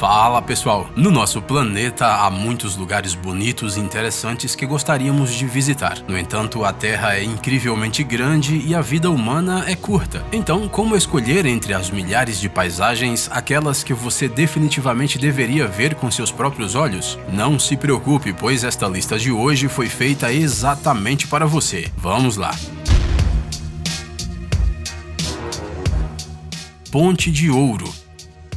Fala pessoal! No nosso planeta há muitos lugares bonitos e interessantes que gostaríamos de visitar. No entanto, a Terra é incrivelmente grande e a vida humana é curta. Então, como escolher entre as milhares de paisagens aquelas que você definitivamente deveria ver com seus próprios olhos? Não se preocupe, pois esta lista de hoje foi feita exatamente para você. Vamos lá! Ponte de Ouro.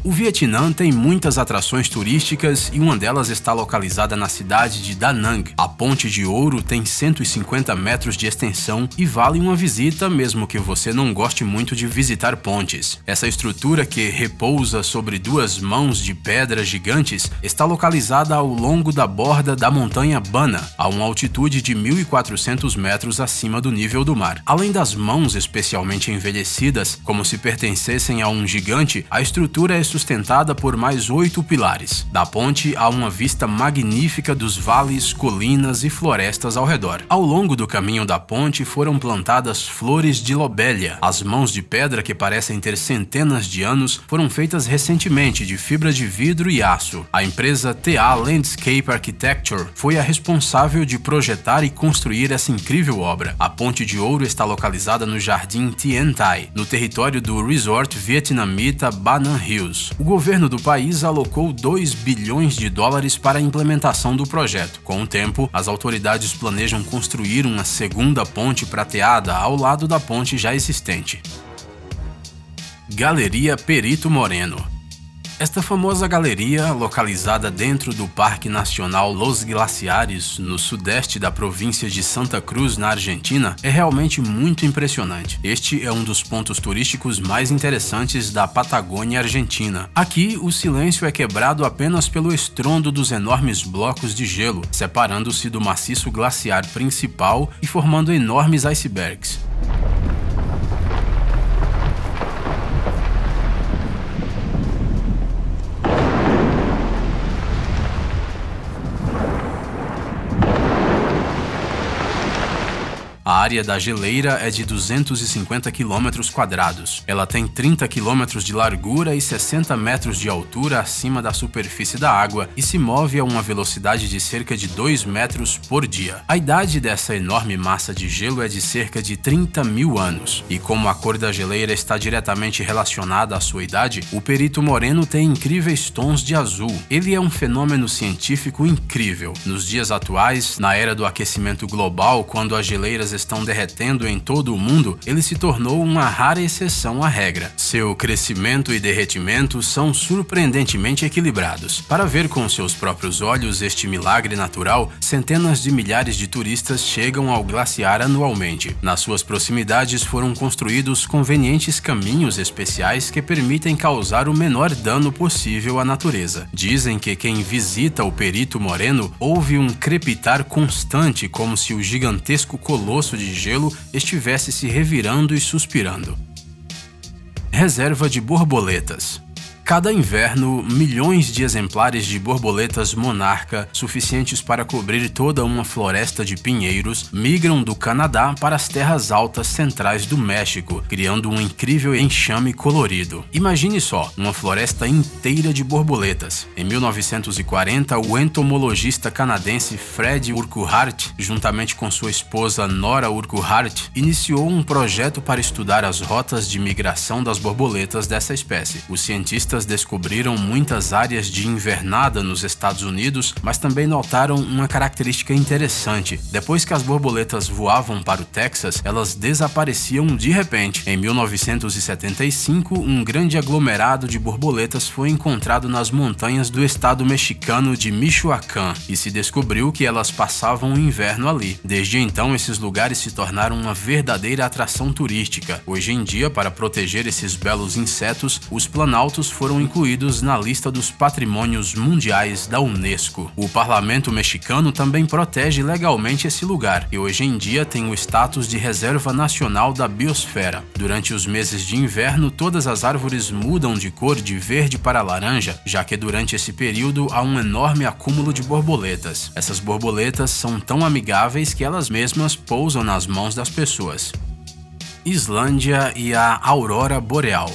O Vietnã tem muitas atrações turísticas e uma delas está localizada na cidade de Da Nang. A Ponte de Ouro tem 150 metros de extensão e vale uma visita mesmo que você não goste muito de visitar pontes. Essa estrutura, que repousa sobre duas mãos de pedra gigantes, está localizada ao longo da borda da montanha Bana, a uma altitude de 1.400 metros acima do nível do mar. Além das mãos especialmente envelhecidas, como se pertencessem a um gigante, a estrutura é sustentada por mais 8 pilares. Da ponte há uma vista magnífica dos vales, colinas e florestas ao redor. Ao longo do caminho da ponte foram plantadas flores de lobelia. As mãos de pedra, que parecem ter centenas de anos, foram feitas recentemente de fibra de vidro e aço. A empresa TA Landscape Architecture foi a responsável de projetar e construir essa incrível obra. A Ponte de Ouro está localizada no Jardim Tien Thai, no território do resort vietnamita Ba Nan Hills. O governo do país alocou 2 bilhões de dólares para a implementação do projeto. Com o tempo, as autoridades planejam construir uma segunda ponte prateada ao lado da ponte já existente. Galeria Perito Moreno. Esta famosa galeria, localizada dentro do Parque Nacional Los Glaciares, no sudeste da província de Santa Cruz, na Argentina, é realmente muito impressionante. Este é um dos pontos turísticos mais interessantes da Patagônia Argentina. Aqui, o silêncio é quebrado apenas pelo estrondo dos enormes blocos de gelo, separando-se do maciço glaciar principal e formando enormes icebergs. A área da geleira é de 250 km². Ela tem 30 km de largura e 60 metros de altura acima da superfície da água e se move a uma velocidade de cerca de 2 metros por dia. A idade dessa enorme massa de gelo é de cerca de 30 mil anos. E como a cor da geleira está diretamente relacionada à sua idade, o Perito Moreno tem incríveis tons de azul. Ele é um fenômeno científico incrível. Nos dias atuais, na era do aquecimento global, quando as geleiras estão derretendo em todo o mundo, ele se tornou uma rara exceção à regra. Seu crescimento e derretimento são surpreendentemente equilibrados. Para ver com seus próprios olhos este milagre natural, centenas de milhares de turistas chegam ao glaciar anualmente. Nas suas proximidades foram construídos convenientes caminhos especiais que permitem causar o menor dano possível à natureza. Dizem que quem visita o Perito Moreno ouve um crepitar constante, como se o gigantesco colosso de gelo estivesse se revirando e suspirando. Reserva de borboletas. Cada inverno, milhões de exemplares de borboletas monarca, suficientes para cobrir toda uma floresta de pinheiros, migram do Canadá para as terras altas centrais do México, criando um incrível enxame colorido. Imagine só, uma floresta inteira de borboletas. Em 1940, o entomologista canadense Fred Urquhart, juntamente com sua esposa Nora Urquhart, iniciou um projeto para estudar as rotas de migração das borboletas dessa espécie. Os cientistas descobriram muitas áreas de invernada nos Estados Unidos, mas também notaram uma característica interessante. Depois que as borboletas voavam para o Texas, elas desapareciam de repente. Em 1975, um grande aglomerado de borboletas foi encontrado nas montanhas do estado mexicano de Michoacán e se descobriu que elas passavam o inverno ali. Desde então, esses lugares se tornaram uma verdadeira atração turística. Hoje em dia, para proteger esses belos insetos, os planaltos foram incluídos na lista dos patrimônios mundiais da Unesco. O parlamento mexicano também protege legalmente esse lugar e hoje em dia tem o status de reserva nacional da biosfera. Durante os meses de inverno, todas as árvores mudam de cor de verde para laranja, já que durante esse período há um enorme acúmulo de borboletas. Essas borboletas são tão amigáveis que elas mesmas pousam nas mãos das pessoas. Islândia e a aurora boreal.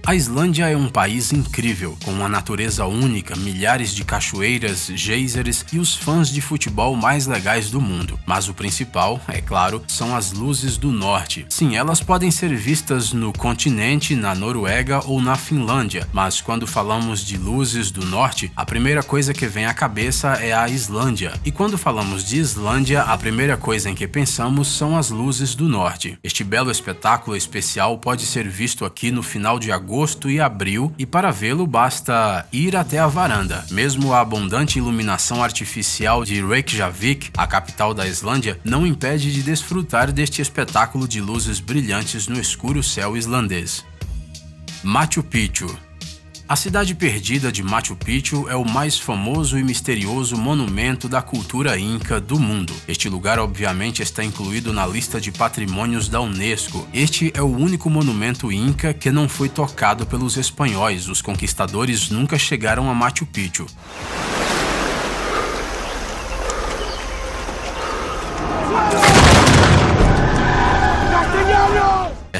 A Islândia é um país incrível, com uma natureza única, milhares de cachoeiras, geysers e os fãs de futebol mais legais do mundo. Mas o principal, é claro, são as luzes do norte. Sim, elas podem ser vistas no continente, na Noruega ou na Finlândia, mas quando falamos de luzes do norte, a primeira coisa que vem à cabeça é a Islândia. E quando falamos de Islândia, a primeira coisa em que pensamos são as luzes do norte. Este belo espetáculo especial pode ser visto aqui no final de agosto e abril, e para vê-lo basta ir até a varanda. Mesmo a abundante iluminação artificial de Reykjavik, a capital da Islândia, não impede de desfrutar deste espetáculo de luzes brilhantes no escuro céu islandês. Machu Picchu. A cidade perdida de Machu Picchu é o mais famoso e misterioso monumento da cultura inca do mundo. Este lugar obviamente está incluído na lista de patrimônios da Unesco. Este é o único monumento inca que não foi tocado pelos espanhóis. Os conquistadores nunca chegaram a Machu Picchu.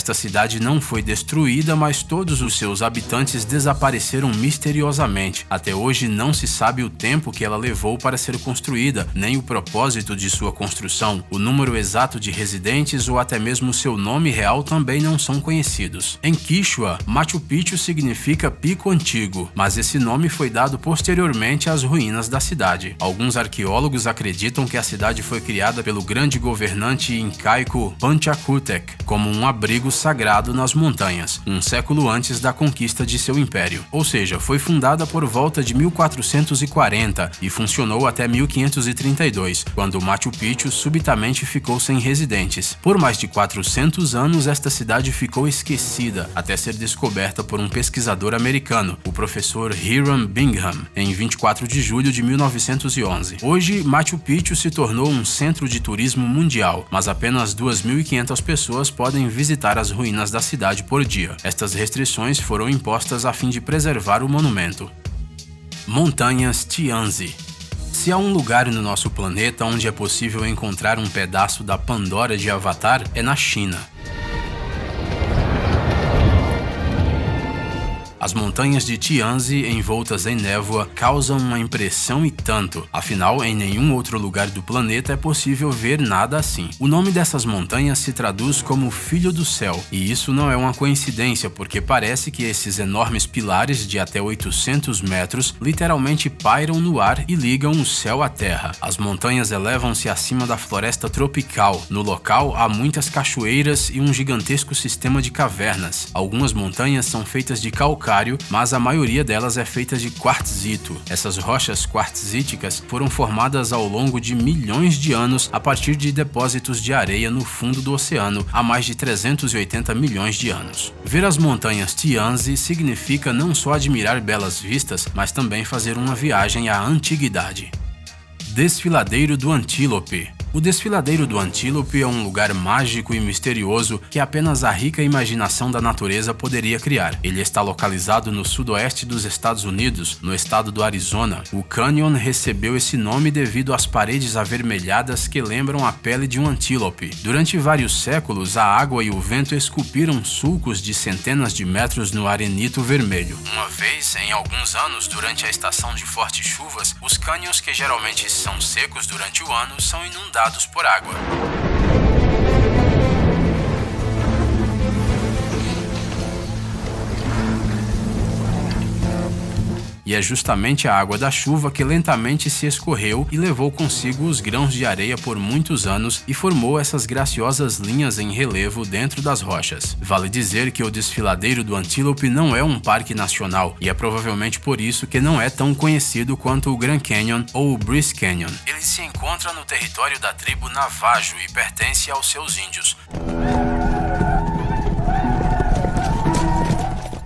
Esta cidade não foi destruída, mas todos os seus habitantes desapareceram misteriosamente. Até hoje não se sabe o tempo que ela levou para ser construída, nem o propósito de sua construção. O número exato de residentes ou até mesmo seu nome real também não são conhecidos. Em Quichua, Machu Picchu significa pico antigo, mas esse nome foi dado posteriormente às ruínas da cidade. Alguns arqueólogos acreditam que a cidade foi criada pelo grande governante incaico Panchakutek como um abrigo sagrado nas montanhas, um século antes da conquista de seu império. Ou seja, foi fundada por volta de 1440 e funcionou até 1532, quando Machu Picchu subitamente ficou sem residentes. Por mais de 400 anos, esta cidade ficou esquecida, até ser descoberta por um pesquisador americano, o professor Hiram Bingham, em 24 de julho de 1911. Hoje, Machu Picchu se tornou um centro de turismo mundial, mas apenas 2.500 pessoas podem visitar as ruínas da cidade por dia. Estas restrições foram impostas a fim de preservar o monumento. Montanhas Tianzi. Se há um lugar no nosso planeta onde é possível encontrar um pedaço da Pandora de Avatar, é na China. As montanhas de Tianzi, envoltas em névoa, causam uma impressão e tanto. Afinal, em nenhum outro lugar do planeta é possível ver nada assim. O nome dessas montanhas se traduz como Filho do Céu, e isso não é uma coincidência, porque parece que esses enormes pilares de até 800 metros literalmente pairam no ar e ligam o céu à terra. As montanhas elevam-se acima da floresta tropical. No local, há muitas cachoeiras e um gigantesco sistema de cavernas. Algumas montanhas são feitas de calcário, mas a maioria delas é feita de quartzito. Essas rochas quartzíticas foram formadas ao longo de milhões de anos a partir de depósitos de areia no fundo do oceano há mais de 380 milhões de anos. Ver as montanhas Tianzi significa não só admirar belas vistas, mas também fazer uma viagem à antiguidade. Desfiladeiro do Antílope. O Desfiladeiro do Antílope é um lugar mágico e misterioso que apenas a rica imaginação da natureza poderia criar. Ele está localizado no sudoeste dos Estados Unidos, no estado do Arizona. O canyon recebeu esse nome devido às paredes avermelhadas que lembram a pele de um antílope. Durante vários séculos, a água e o vento esculpiram sulcos de centenas de metros no arenito vermelho. Uma vez, em alguns anos, durante a estação de fortes chuvas, os cânions, que geralmente são secos durante o ano, são inundados por água. E é justamente a água da chuva que lentamente se escorreu e levou consigo os grãos de areia por muitos anos e formou essas graciosas linhas em relevo dentro das rochas. Vale dizer que o Desfiladeiro do Antílope não é um parque nacional e é provavelmente por isso que não é tão conhecido quanto o Grand Canyon ou o Bryce Canyon. Ele se encontra no território da tribo Navajo e pertence aos seus índios.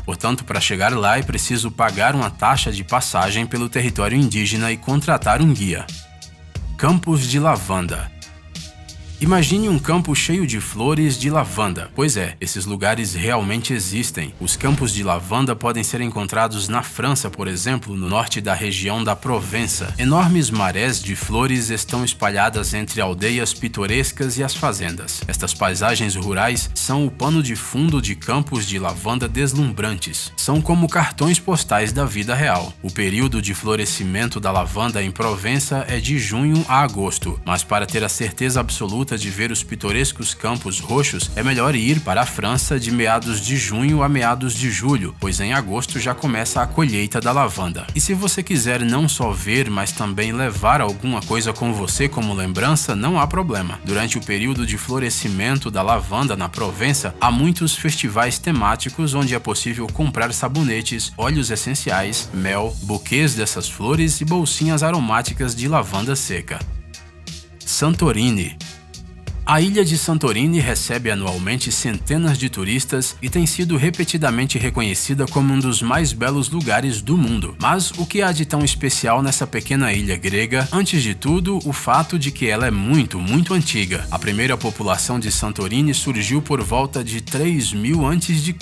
Portanto, para chegar lá é preciso pagar uma taxa de passagem pelo território indígena e contratar um guia. Campos de lavanda. Imagine um campo cheio de flores de lavanda. Pois é, esses lugares realmente existem. Os campos de lavanda podem ser encontrados na França, por exemplo, no norte da região da Provença. Enormes marés de flores estão espalhadas entre aldeias pitorescas e as fazendas. Estas paisagens rurais são o pano de fundo de campos de lavanda deslumbrantes. São como cartões postais da vida real. O período de florescimento da lavanda em Provença é de junho a agosto, mas para ter a certeza absoluta de ver os pitorescos campos roxos, é melhor ir para a França de meados de junho a meados de julho, pois em agosto já começa a colheita da lavanda. E se você quiser não só ver, mas também levar alguma coisa com você como lembrança, não há problema. Durante o período de florescimento da lavanda na Provença, há muitos festivais temáticos onde é possível comprar sabonetes, óleos essenciais, mel, buquês dessas flores e bolsinhas aromáticas de lavanda seca. Santorini. A ilha de Santorini recebe anualmente centenas de turistas e tem sido repetidamente reconhecida como um dos mais belos lugares do mundo. Mas o que há de tão especial nessa pequena ilha grega? Antes de tudo, o fato de que ela é muito antiga. A primeira população de Santorini surgiu por volta de 3000 a.C.,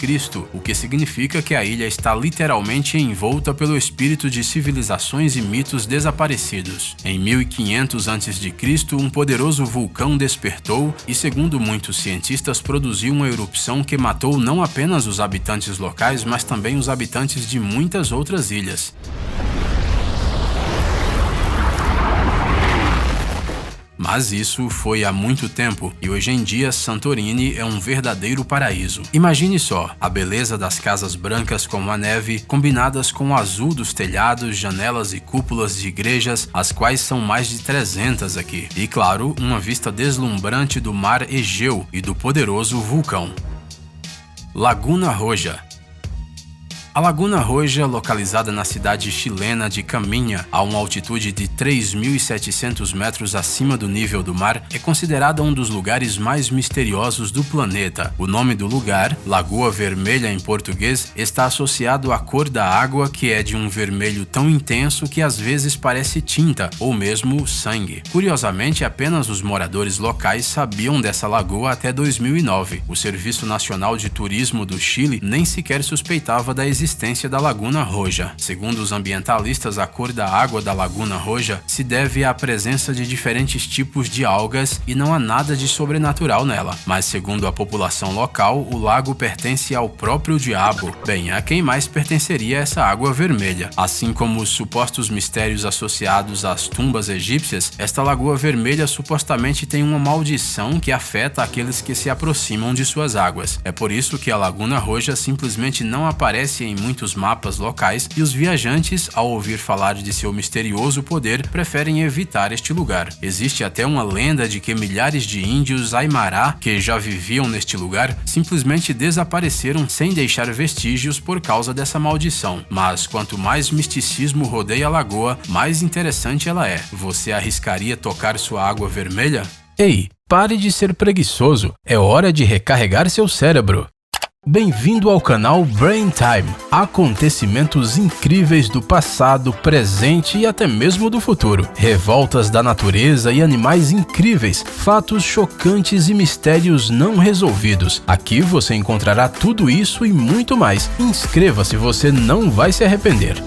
o que significa que a ilha está literalmente envolta pelo espírito de civilizações e mitos desaparecidos. Em 1500 a.C., um poderoso vulcão despertou e, segundo muitos cientistas, produziu uma erupção que matou não apenas os habitantes locais, mas também os habitantes de muitas outras ilhas. Mas isso foi há muito tempo e hoje em dia Santorini é um verdadeiro paraíso. Imagine só, a beleza das casas brancas como a neve, combinadas com o azul dos telhados, janelas e cúpulas de igrejas, as quais são mais de 300 aqui. E claro, uma vista deslumbrante do mar Egeu e do poderoso vulcão. Laguna Roja. A Laguna Roja, localizada na cidade chilena de Caminha, a uma altitude de 3.700 metros acima do nível do mar, é considerada um dos lugares mais misteriosos do planeta. O nome do lugar, Lagoa Vermelha em português, está associado à cor da água, que é de um vermelho tão intenso que às vezes parece tinta ou mesmo sangue. Curiosamente, apenas os moradores locais sabiam dessa lagoa até 2009. O Serviço Nacional de Turismo do Chile nem sequer suspeitava da existência da Laguna Roja. Segundo os ambientalistas, a cor da água da Laguna Roja se deve à presença de diferentes tipos de algas e não há nada de sobrenatural nela. Mas segundo a população local, o lago pertence ao próprio diabo. Bem, a quem mais pertenceria essa água vermelha? Assim como os supostos mistérios associados às tumbas egípcias, esta Lagoa Vermelha supostamente tem uma maldição que afeta aqueles que se aproximam de suas águas. É por isso que a Laguna Roja simplesmente não aparece em muitos mapas locais e os viajantes, ao ouvir falar de seu misterioso poder, preferem evitar este lugar. Existe até uma lenda de que milhares de índios Aymara, que já viviam neste lugar, simplesmente desapareceram sem deixar vestígios por causa dessa maldição. Mas quanto mais misticismo rodeia a lagoa, mais interessante ela é. Você arriscaria tocar sua água vermelha? Ei, pare de ser preguiçoso. É hora de recarregar seu cérebro. Bem-vindo ao canal Brain Time. Acontecimentos incríveis do passado, presente e até mesmo do futuro. Revoltas da natureza e animais incríveis, fatos chocantes e mistérios não resolvidos. Aqui você encontrará tudo isso e muito mais. Inscreva-se, você não vai se arrepender.